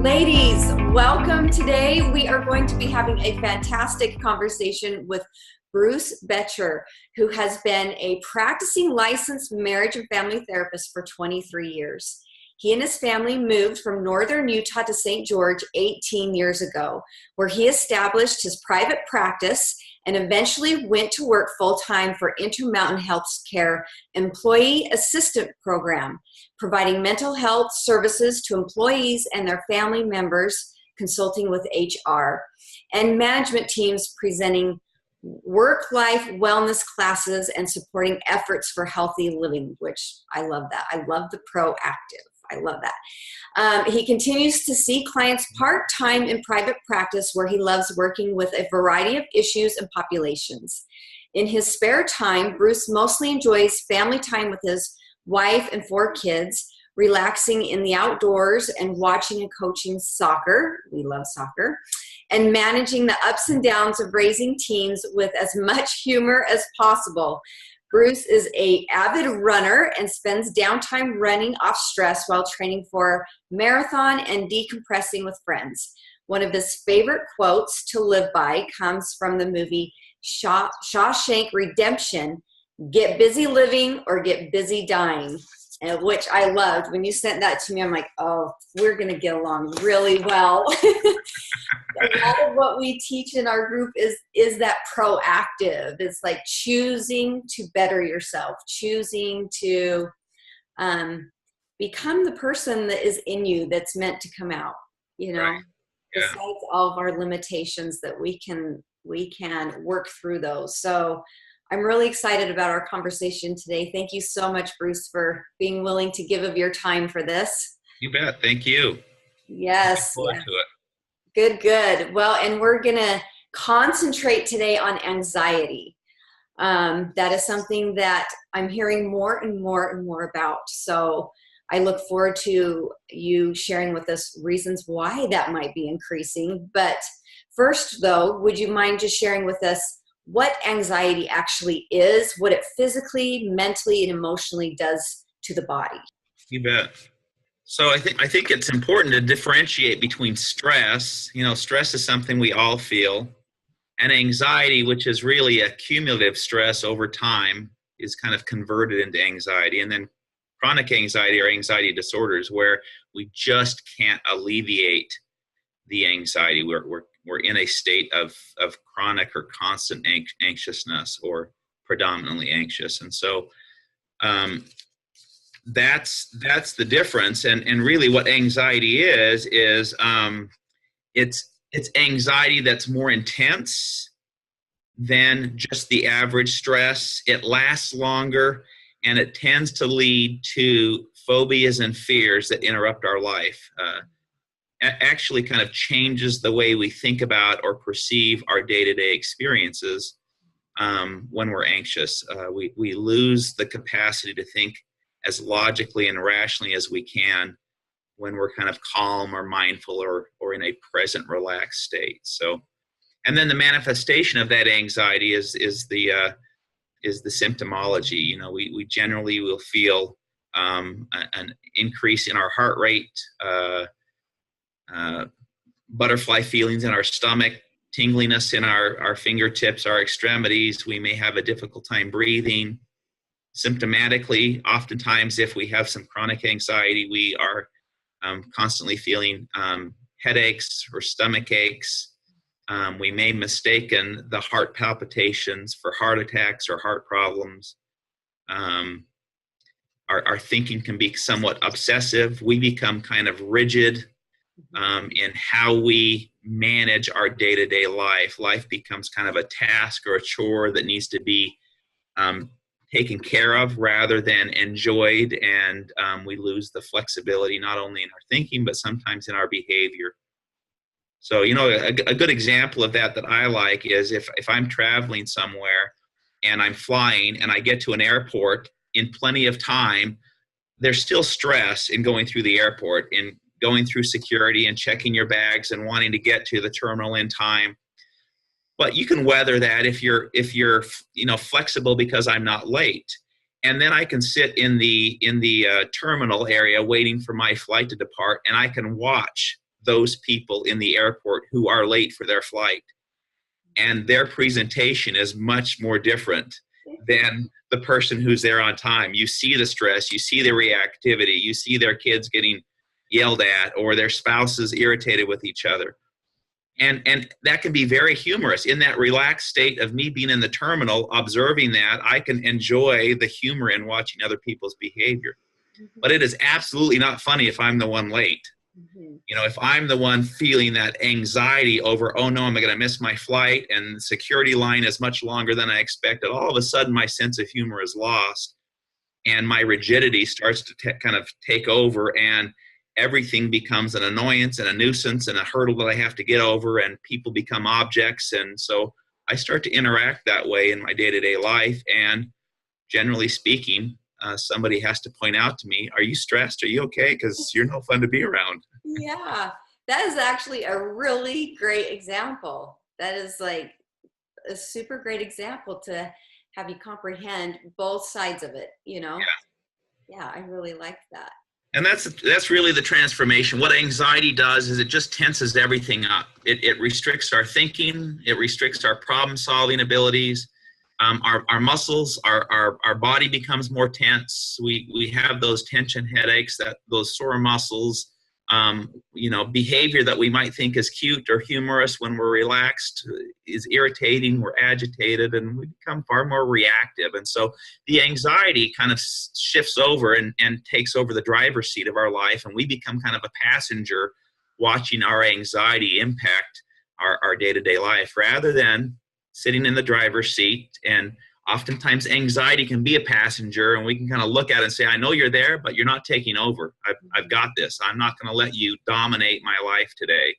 Ladies, welcome. Today we are going to be having a fantastic conversation with Bruce Boettcher, who has been a practicing licensed marriage and family therapist for 23 years. He and his family moved from northern Utah to St. George 18 years ago, where he established his private practice and eventually went to work full-time for Intermountain Health's Care Employee Assistant Program, providing mental health services to employees and their family members, consulting with HR, and management teams presenting work-life wellness classes and supporting efforts for healthy living, which I love that. I love the proactive. I love that. He continues to see clients part-time in private practice, where he loves working with a variety of issues and populations. In his spare time, Bruce mostly enjoys family time with his wife and 4 kids, relaxing in the outdoors and watching and coaching soccer. We love soccer. And managing the ups and downs of raising teens with as much humor as possible. Bruce is an avid runner and spends downtime running off stress while training for marathon and decompressing with friends. One of his favorite quotes to live by comes from the movie Shawshank Redemption, "Get busy living or get busy dying," which I loved. When you sent that to me, I'm like, oh, we're going to get along really well. A lot of what we teach in our group is that proactive. It's like choosing to better yourself, choosing to become the person that is in you that's meant to come out, you know, Right. Yeah. besides all of our limitations that we can work through those. So I'm really excited about our conversation today. Thank you so much, Bruce, for being willing to give of your time for this. You bet. Thank you. Yes. Looking Yeah. forward to it. Good. Well, and we're going to concentrate today on anxiety. That is something that I'm hearing more and more about. So I look forward to you sharing with us reasons why that might be increasing. But first, though, would you mind just sharing with us what anxiety actually is, what it physically, mentally, and emotionally does to the body? You bet. So I think it's important to differentiate between stress. You know, stress is something we all feel, and anxiety, which is really a cumulative stress over time, is kind of converted into anxiety. And then chronic anxiety or anxiety disorders, where we just can't alleviate the anxiety. We're in a state of chronic or constant anxiousness, or predominantly anxious. And so that's the difference. And really what anxiety is it's anxiety that's more intense than just the average stress. It lasts longer, and it tends to lead to phobias and fears that interrupt our life. Actually kind of changes the way we think about or perceive our day-to-day experiences. When we're anxious, we lose the capacity to think as logically and rationally as we can when we're kind of calm or mindful or in a present, relaxed state. So, and then the manifestation of that anxiety is the symptomology. You know, we generally will feel an increase in our heart rate, butterfly feelings in our stomach, tingliness in our fingertips, our extremities. We may have a difficult time breathing. Symptomatically, oftentimes, if we have some chronic anxiety, we are constantly feeling headaches or stomach aches. We may mistaken the heart palpitations for heart attacks or heart problems. Our thinking can be somewhat obsessive. We become kind of rigid in how we manage our day-to-day life. Life becomes kind of a task or a chore that needs to be taken care of rather than enjoyed, and we lose the flexibility not only in our thinking but sometimes in our behavior. So, you know, a good example of that I like is if I'm traveling somewhere and I'm flying and I get to an airport in plenty of time, there's still stress in going through the airport, in going through security and checking your bags and wanting to get to the terminal in time. But you can weather that if you're flexible, because I'm not late. And then I can sit in the terminal area waiting for my flight to depart, and I can watch those people in the airport who are late for their flight. And their presentation is much more different than the person who's there on time. You see the stress, you see the reactivity, you see their kids getting yelled at or their spouses irritated with each other. And that can be very humorous. In that relaxed state of me being in the terminal, observing that, I can enjoy the humor in watching other people's behavior. But it is absolutely not funny if I'm the one late. You know, if I'm the one feeling that anxiety over, oh no, am I going to miss my flight? And the security line is much longer than I expected. All of a sudden, my sense of humor is lost and my rigidity starts to kind of take over, and everything becomes an annoyance and a nuisance and a hurdle that I have to get over, and people become objects. And so I start to interact that way in my day-to-day life. And generally speaking, somebody has to point out to me, are you stressed? Are you okay? Because you're no fun to be around. Yeah, that is actually a really great example. That is like a super great example to have you comprehend both sides of it, you know? Yeah, I really like that. And that's really the transformation. What anxiety does is it just tenses everything up. It restricts our thinking. It restricts our problem-solving abilities. Our muscles, our body becomes more tense. We have those tension headaches, those sore muscles. Behavior that we might think is cute or humorous when we're relaxed is irritating, we're agitated, and we become far more reactive. And so the anxiety kind of shifts over and takes over the driver's seat of our life, and we become kind of a passenger watching our anxiety impact our day-to-day life rather than sitting in the driver's seat. And oftentimes anxiety can be a passenger, and we can kind of look at it and say, I know you're there, but you're not taking over. I've got this. I'm not going to let you dominate my life today.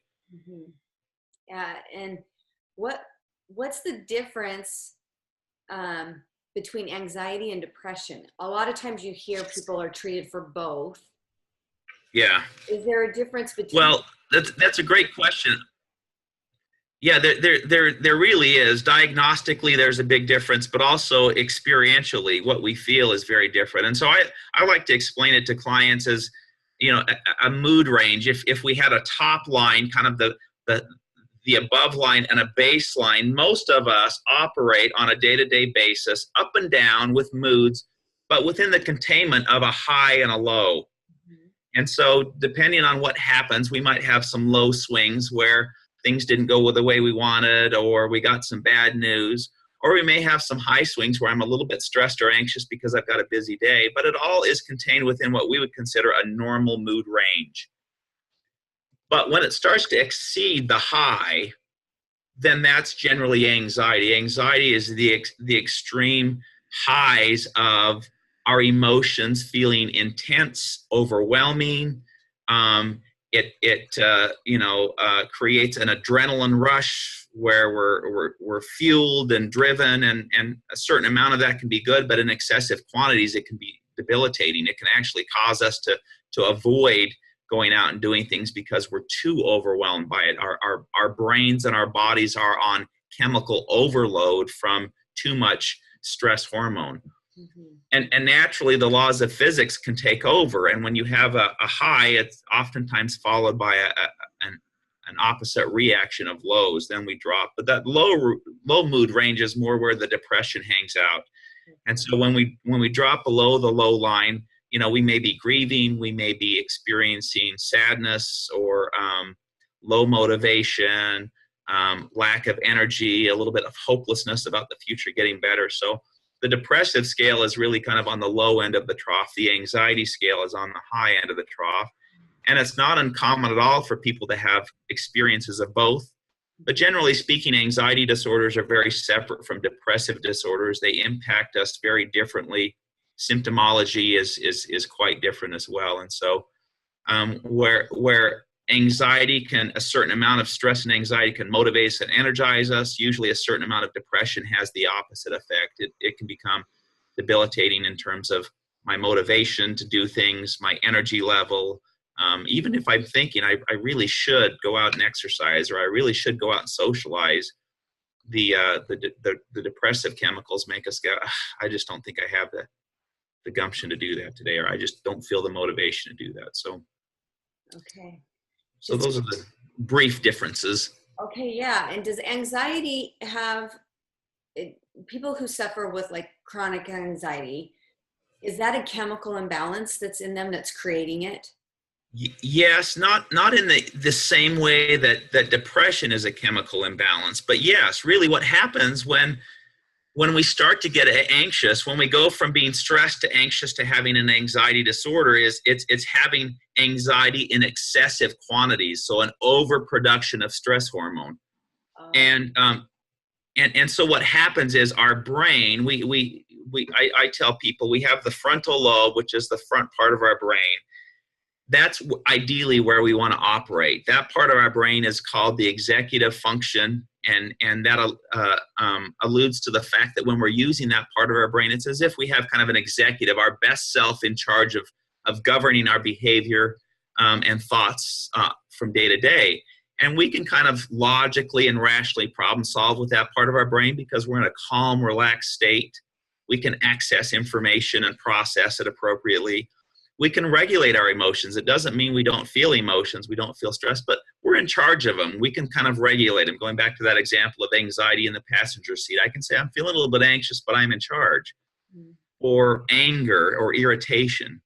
Yeah. And what's the difference between anxiety and depression? A lot of times you hear people are treated for both. Yeah. Is there a difference between? Well, that's a great question. Yeah, there really is. Diagnostically, there's a big difference, but also experientially, what we feel is very different. And so I like to explain it to clients as, a mood range. If we had a top line, kind of the above line and a baseline, most of us operate on a day-to-day basis, up and down with moods, but within the containment of a high and a low. And so depending on what happens, we might have some low swings where things didn't go the way we wanted, or we got some bad news, or we may have some high swings where I'm a little bit stressed or anxious because I've got a busy day, but it all is contained within what we would consider a normal mood range. But when it starts to exceed the high, then that's generally anxiety. Anxiety is the extreme highs of our emotions feeling intense, overwhelming. It creates an adrenaline rush where we're fueled and driven, and a certain amount of that can be good, but in excessive quantities it can be debilitating. It can actually cause us to avoid going out and doing things because we're too overwhelmed by it. Our brains and our bodies are on chemical overload from too much stress hormone. And naturally, the laws of physics can take over. And when you have a high, it's oftentimes followed by an opposite reaction of lows. Then we drop. But that low mood range is more where the depression hangs out. And so when we drop below the low line, we may be grieving, we may be experiencing sadness or low motivation, lack of energy, a little bit of hopelessness about the future getting better. So the depressive scale is really kind of on the low end of the trough. The anxiety scale is on the high end of the trough. And it's not uncommon at all for people to have experiences of both. But generally speaking, anxiety disorders are very separate from depressive disorders. They impact us very differently. Symptomology is quite different as well. And so where anxiety a certain amount of stress and anxiety can motivate us and energize us, usually a certain amount of depression has the opposite effect. It can become debilitating in terms of my motivation to do things, my energy level. Even if I'm thinking I really should go out and exercise, or I really should go out and socialize, the depressive chemicals make us go, I just don't think I have the gumption to do that today, or I just don't feel the motivation to do that. So, okay. So those are the brief differences. Okay, yeah. And does anxiety have people who suffer with like chronic anxiety, is that a chemical imbalance that's in them that's creating it? Yes, not in the same way that depression is a chemical imbalance, but yes, really what happens when we start to get anxious, when we go from being stressed to anxious to having an anxiety disorder, is it's having anxiety in excessive quantities, so an overproduction of stress hormone. And so what happens is our brain, I tell people we have the frontal lobe, which is the front part of our brain. That's ideally where we want to operate. That part of our brain is called the executive function, and that alludes to the fact that when we're using that part of our brain, it's as if we have kind of an executive, our best self in charge of governing our behavior and thoughts from day to day. And we can kind of logically and rationally problem solve with that part of our brain because we're in a calm, relaxed state. We can access information and process it appropriately. We can regulate our emotions. It doesn't mean we don't feel emotions, we don't feel stress, but we're in charge of them. We can kind of regulate them. Going back to that example of anxiety in the passenger seat, I can say, I'm feeling a little bit anxious, but I'm in charge. Or anger or irritation.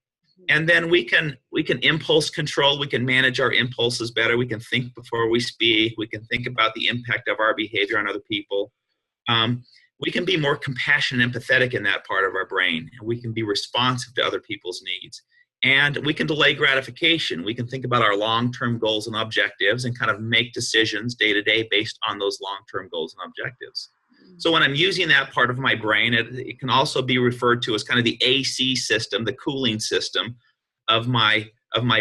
And then we can impulse control. We can manage our impulses better. We can think before we speak. We can think about the impact of our behavior on other people. We can be more compassionate and empathetic in that part of our brain. And we can be responsive to other people's needs. And we can delay gratification. We can think about our long-term goals and objectives and kind of make decisions day to day based on those long-term goals and objectives. So when I'm using that part of my brain, it can also be referred to as kind of the AC system, the cooling system of my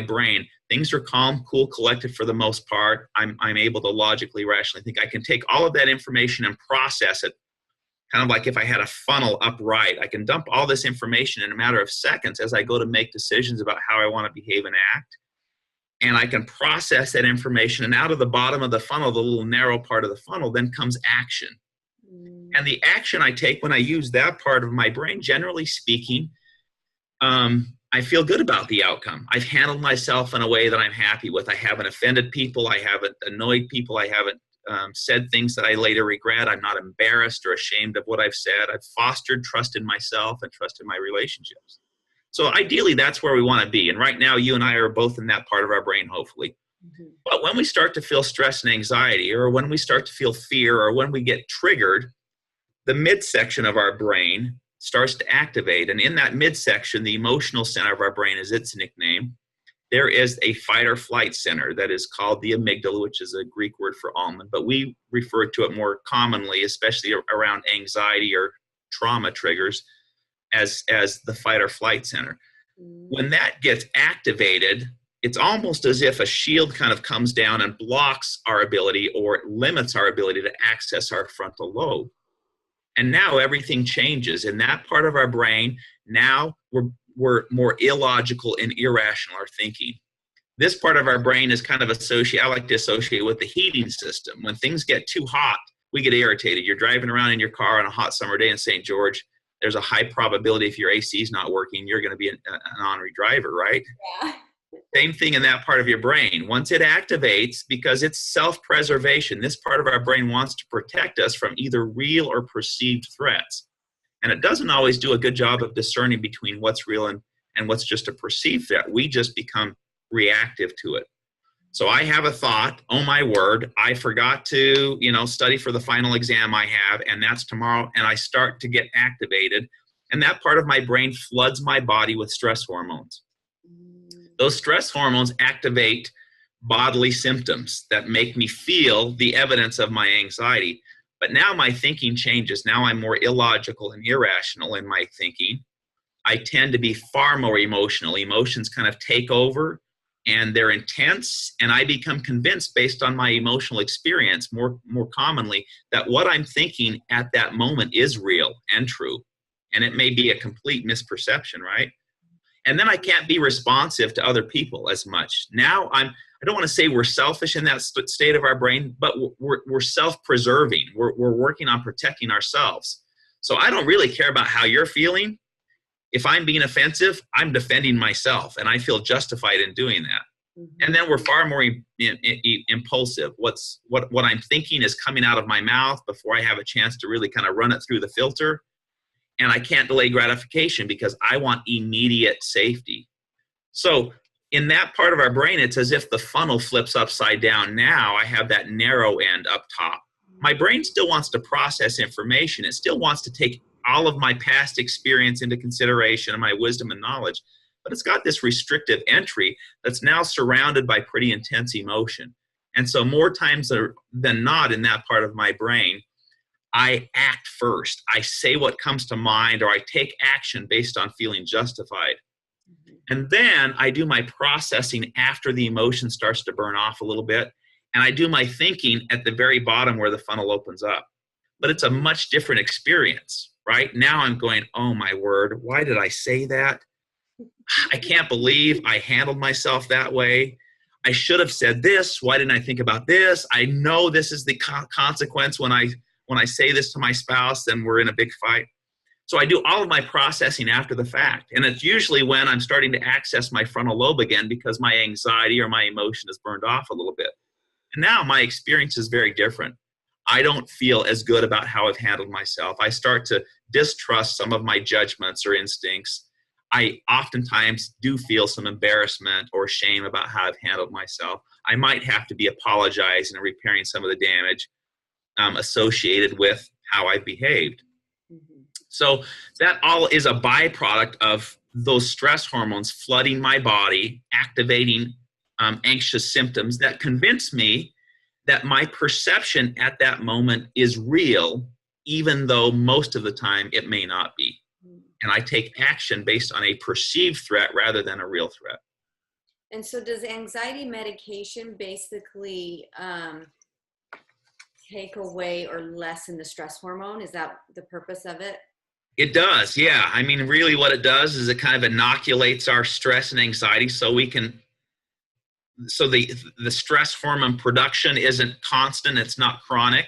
brain. Things are calm, cool, collected for the most part. I'm able to logically, rationally think. I can take all of that information and process it, kind of like if I had a funnel upright. I can dump all this information in a matter of seconds as I go to make decisions about how I want to behave and act. And I can process that information, and out of the bottom of the funnel, the little narrow part of the funnel, then comes action. And the action I take when I use that part of my brain, generally speaking, I feel good about the outcome. I've handled myself in a way that I'm happy with. I haven't offended people. I haven't annoyed people. I haven't said things that I later regret. I'm not embarrassed or ashamed of what I've said. I've fostered trust in myself and trust in my relationships. So ideally, that's where we want to be. And right now, you and I are both in that part of our brain, hopefully. But when we start to feel stress and anxiety, or when we start to feel fear, or when we get triggered, the midsection of our brain starts to activate. And in that midsection, the emotional center of our brain is its nickname. There is a fight or flight center that is called the amygdala, which is a Greek word for almond, but we refer to it more commonly, especially around anxiety or trauma triggers, as the fight or flight center. When that gets activated, it's almost as if a shield kind of comes down and blocks our ability or limits our ability to access our frontal lobe. And now everything changes. In that part of our brain, now we're more illogical and irrational, our thinking. This part of our brain is kind of I like to associate with the heating system. When things get too hot, we get irritated. You're driving around in your car on a hot summer day in St. George. There's a high probability if your AC is not working, you're going to be an ornery driver, right? Yeah. Same thing in that part of your brain. Once it activates, because it's self-preservation, this part of our brain wants to protect us from either real or perceived threats. And it doesn't always do a good job of discerning between what's real and what's just a perceived threat. We just become reactive to it. So I have a thought, oh my word, I forgot to, study for the final exam I have, and that's tomorrow, and I start to get activated. And that part of my brain floods my body with stress hormones. Those stress hormones activate bodily symptoms that make me feel the evidence of my anxiety. But now my thinking changes. Now I'm more illogical and irrational in my thinking. I tend to be far more emotional. Emotions kind of take over, and they're intense, and I become convinced based on my emotional experience more commonly that what I'm thinking at that moment is real and true. And it may be a complete misperception, right? And then I can't be responsive to other people as much. Now I don't want to say we're selfish in that state of our brain, but we're self-preserving. We're working on protecting ourselves. So I don't really care about how you're feeling. If I'm being offensive, I'm defending myself, and I feel justified in doing that. Mm-hmm. And then we're far more impulsive. What I'm thinking is coming out of my mouth before I have a chance to really kind of run it through the filter. And I can't delay gratification because I want immediate safety. So in that part of our brain, it's as if the funnel flips upside down. Now I have that narrow end up top. My brain still wants to process information. It still wants to take all of my past experience into consideration and my wisdom and knowledge. But it's got this restrictive entry that's now surrounded by pretty intense emotion. And so more times than not in that part of my brain, I act first. I say what comes to mind, or I take action based on feeling justified. And then I do my processing after the emotion starts to burn off a little bit. And I do my thinking at the very bottom where the funnel opens up. But it's a much different experience, right? Now I'm going, oh my word, why did I say that? I can't believe I handled myself that way. I should have said this. Why didn't I think about this? I know this is the consequence when I say this to my spouse, then we're in a big fight. So I do all of my processing after the fact. And it's usually when I'm starting to access my frontal lobe again because my anxiety or my emotion has burned off a little bit. And now my experience is very different. I don't feel as good about how I've handled myself. I start to distrust some of my judgments or instincts. I oftentimes do feel some embarrassment or shame about how I've handled myself. I might have to be apologizing and repairing some of the damage associated with how I've behaved. Mm-hmm. So that all is a byproduct of those stress hormones flooding my body, activating anxious symptoms that convince me that my perception at that moment is real, even though most of the time it may not be. And I take action based on a perceived threat rather than a real threat. And so does anxiety medication basically take away or lessen the stress hormone? Is that the purpose of it? It does, yeah. I mean, really what it does is it kind of inoculates our stress and anxiety so the stress hormone production isn't constant, it's not chronic,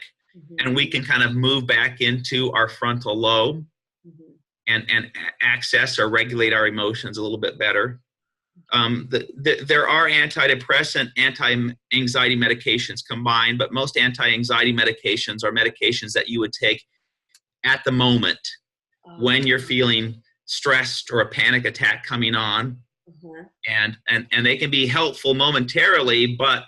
and we can kind of move back into our frontal lobe and access or regulate our emotions a little bit better. There are antidepressant, anti-anxiety medications combined, but most anti-anxiety medications are medications that you would take at the moment when you're feeling stressed or a panic attack coming on. And they can be helpful momentarily, but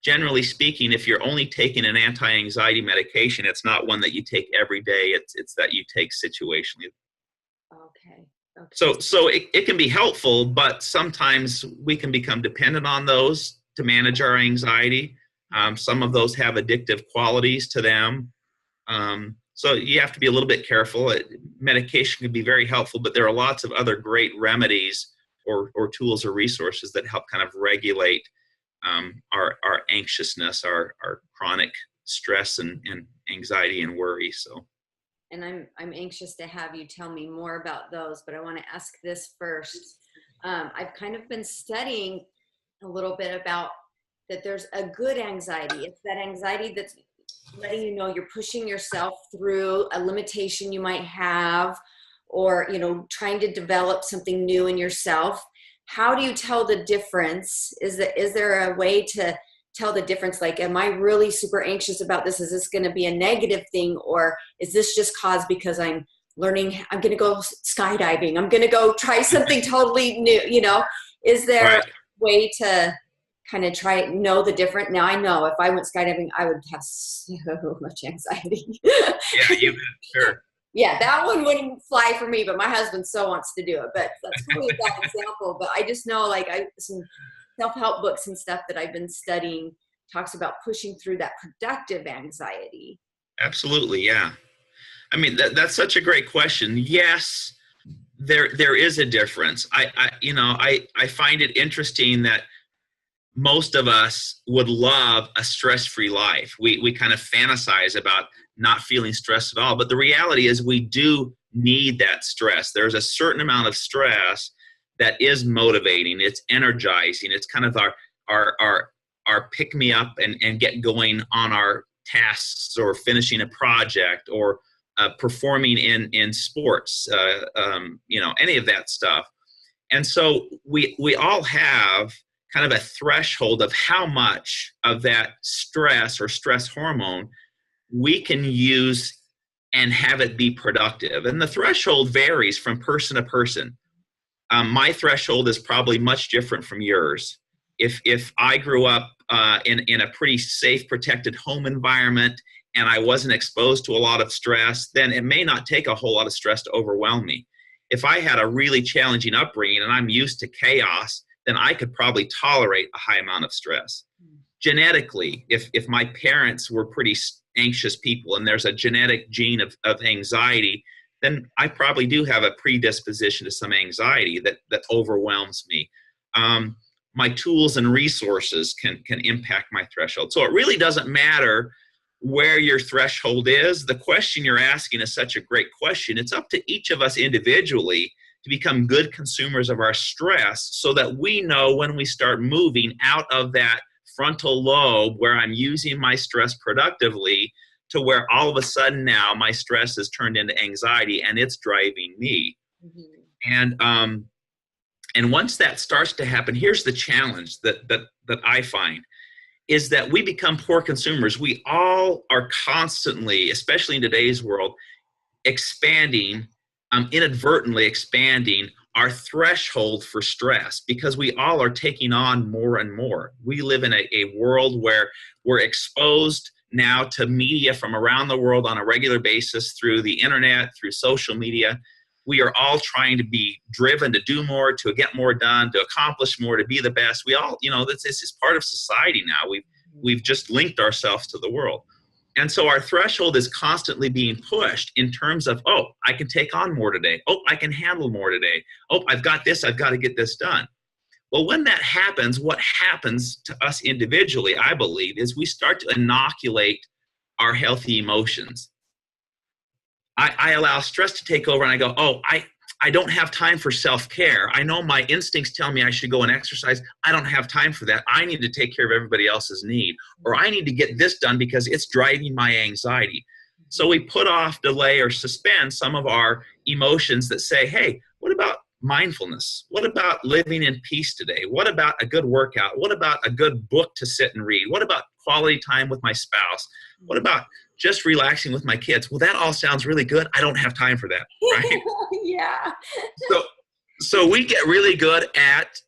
generally speaking, if you're only taking an anti-anxiety medication, it's not one that you take every day. It's that you take situationally. Okay. So it can be helpful, but sometimes we can become dependent on those to manage our anxiety. Some of those have addictive qualities to them. So you have to be a little bit careful. Medication can be very helpful, but there are lots of other great remedies or tools or resources that help kind of regulate our anxiousness, our chronic stress and anxiety and worry. So. And I'm anxious to have you tell me more about those, but I want to ask this first. I've kind of been studying a little bit about that there's a good anxiety. It's that anxiety that's letting you know you're pushing yourself through a limitation you might have, or, trying to develop something new in yourself. How do you tell the difference? Is there a way to tell the difference? Like, am I really super anxious about this? Is this going to be a negative thing? Or is this just caused because I'm learning, I'm going to go skydiving, I'm going to go try something totally new, Is there a way to kind of know the difference? Now I know if I went skydiving, I would have so much anxiety. Yeah, you sure. Yeah, that one wouldn't fly for me, but my husband so wants to do it. But that's probably a bad example. But I just know, some self-help books and stuff that I've been studying talks about pushing through that productive anxiety. Absolutely, yeah. I mean, that's such a great question. Yes, there is a difference. I find it interesting that most of us would love a stress-free life. We kind of fantasize about not feeling stressed at all, but the reality is we do need that stress. There's a certain amount of stress that is motivating. It's energizing. It's kind of our pick me up and get going on our tasks or finishing a project or performing in sports, any of that stuff. And so we all have kind of a threshold of how much of that stress or stress hormone we can use and have it be productive. And the threshold varies from person to person. My threshold is probably much different from yours. If I grew up in a pretty safe, protected home environment and I wasn't exposed to a lot of stress, then it may not take a whole lot of stress to overwhelm me. If I had a really challenging upbringing and I'm used to chaos, then I could probably tolerate a high amount of stress. Genetically, if my parents were pretty anxious people and there's a genetic gene of anxiety, then I probably do have a predisposition to some anxiety that overwhelms me. My tools and resources can impact my threshold. So it really doesn't matter where your threshold is. The question you're asking is such a great question. It's up to each of us individually to become good consumers of our stress so that we know when we start moving out of that frontal lobe where I'm using my stress productively to where all of a sudden now my stress is turned into anxiety and it's driving me. Mm-hmm. And once that starts to happen, here's the challenge that I find is that we become poor consumers. We all are constantly, especially in today's world, inadvertently expanding our threshold for stress because we all are taking on more and more. We live in a world where we're exposed now to media from around the world on a regular basis through the internet, through social media. We are all trying to be driven to do more, to get more done, to accomplish more, to be the best. We all, this is part of society now. We've just linked ourselves to the world. And so our threshold is constantly being pushed in terms of, oh, I can take on more today. Oh, I can handle more today. Oh, I've got this. I've got to get this done. Well, when that happens, what happens to us individually, I believe, is we start to inoculate our healthy emotions. I allow stress to take over and I go, oh, I don't have time for self-care. I know my instincts tell me I should go and exercise. I don't have time for that. I need to take care of everybody else's need, or I need to get this done because it's driving my anxiety. So we put off, delay, or suspend some of our emotions that say, hey, what about mindfulness? What about living in peace today? What about a good workout? What about a good book to sit and read? What about quality time with my spouse? What about just relaxing with my kids? Well, that all sounds really good. I don't have time for that, right? Yeah. So we get really good at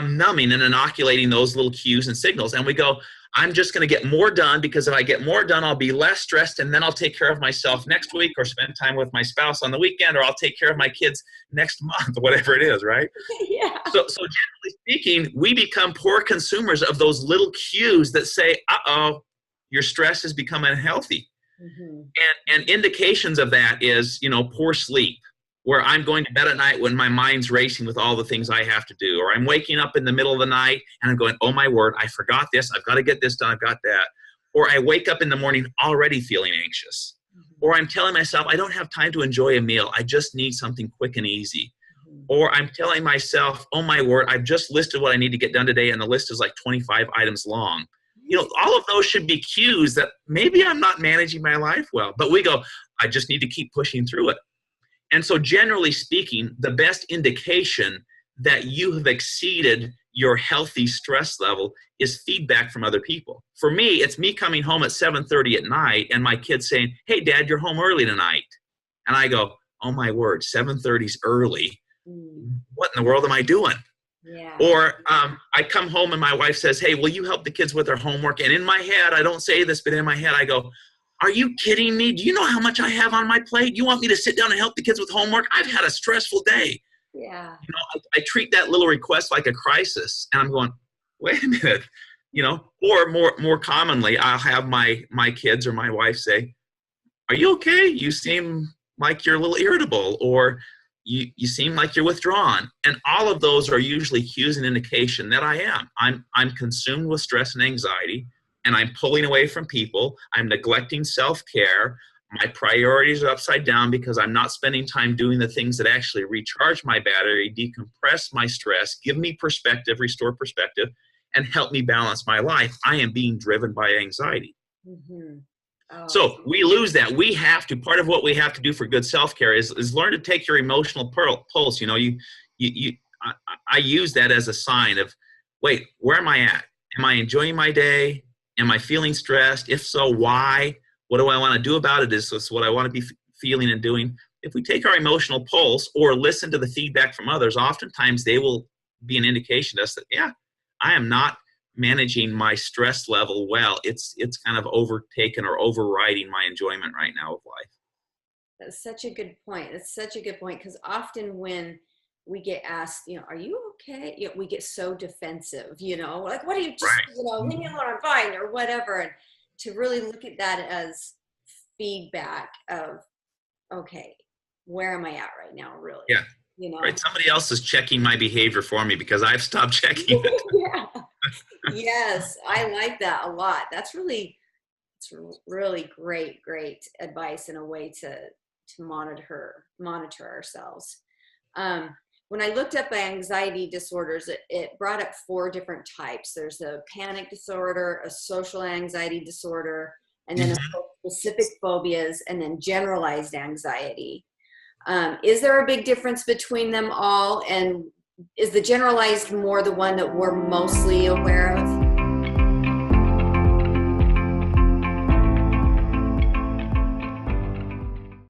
numbing and inoculating those little cues and signals. And we go, I'm just going to get more done because if I get more done, I'll be less stressed and then I'll take care of myself next week or spend time with my spouse on the weekend, or I'll take care of my kids next month, whatever it is, right? Yeah. So generally speaking, we become poor consumers of those little cues that say, uh-oh, your stress is becoming unhealthy. Mm-hmm. And indications of that is, poor sleep, where I'm going to bed at night when my mind's racing with all the things I have to do, or I'm waking up in the middle of the night and I'm going, oh my word, I forgot this. I've got to get this done. I've got that. Or I wake up in the morning already feeling anxious. Mm-hmm. Or I'm telling myself, I don't have time to enjoy a meal. I just need something quick and easy. Mm-hmm. Or I'm telling myself, oh my word, I've just listed what I need to get done today and the list is like 25 items long. All of those should be cues that maybe I'm not managing my life well, but we go, I just need to keep pushing through it. And so generally speaking, the best indication that you have exceeded your healthy stress level is feedback from other people. For me, it's me coming home at 7:30 at night and my kids saying, hey, Dad, you're home early tonight. And I go, oh my word, 7:30 is early. What in the world am I doing? Yeah. Or I come home and my wife says, hey, will you help the kids with their homework? And in my head, I don't say this, but in my head, I go, are you kidding me? Do you know how much I have on my plate? You want me to sit down and help the kids with homework? I've had a stressful day. Yeah. I treat that little request like a crisis. And I'm going, wait a minute, or more commonly, I'll have my kids or my wife say, are you okay? You seem like you're a little irritable, or you seem like you're withdrawn. And all of those are usually cues and indication that I am. I'm consumed with stress and anxiety, and I'm pulling away from people. I'm neglecting self-care. My priorities are upside down because I'm not spending time doing the things that actually recharge my battery, decompress my stress, give me perspective, restore perspective, and help me balance my life. I am being driven by anxiety. Mm-hmm. Oh. So we lose that. We have to, part of what we have to do for good self-care is learn to take your emotional pulse. I use that as a sign of wait, where am I at? Am I enjoying my day? Am I feeling stressed? If so, why? What do I want to do about it? Is this what I want to be feeling and doing? If we take our emotional pulse or listen to the feedback from others, oftentimes they will be an indication to us that, yeah, I am not managing my stress level well. It's kind of overtaken or overriding my enjoyment right now of life. That's such a good point. It's such a good point, because often when we get asked, are you okay? We get so defensive, like, what are you just, Right. leave me alone, I'm fine, or whatever. And to really look at that as feedback of, okay, where am I at right now, really? Yeah. Right. Somebody else is checking my behavior for me because I've stopped checking it. Yeah. Yes, I like that a lot. It's really great advice and a way to monitor ourselves. When I looked up anxiety disorders, it brought up 4 different types. There's a panic disorder, a social anxiety disorder, and then specific phobias, and then generalized anxiety. Is there a big difference between them all? And is the generalized more the one that we're mostly aware of?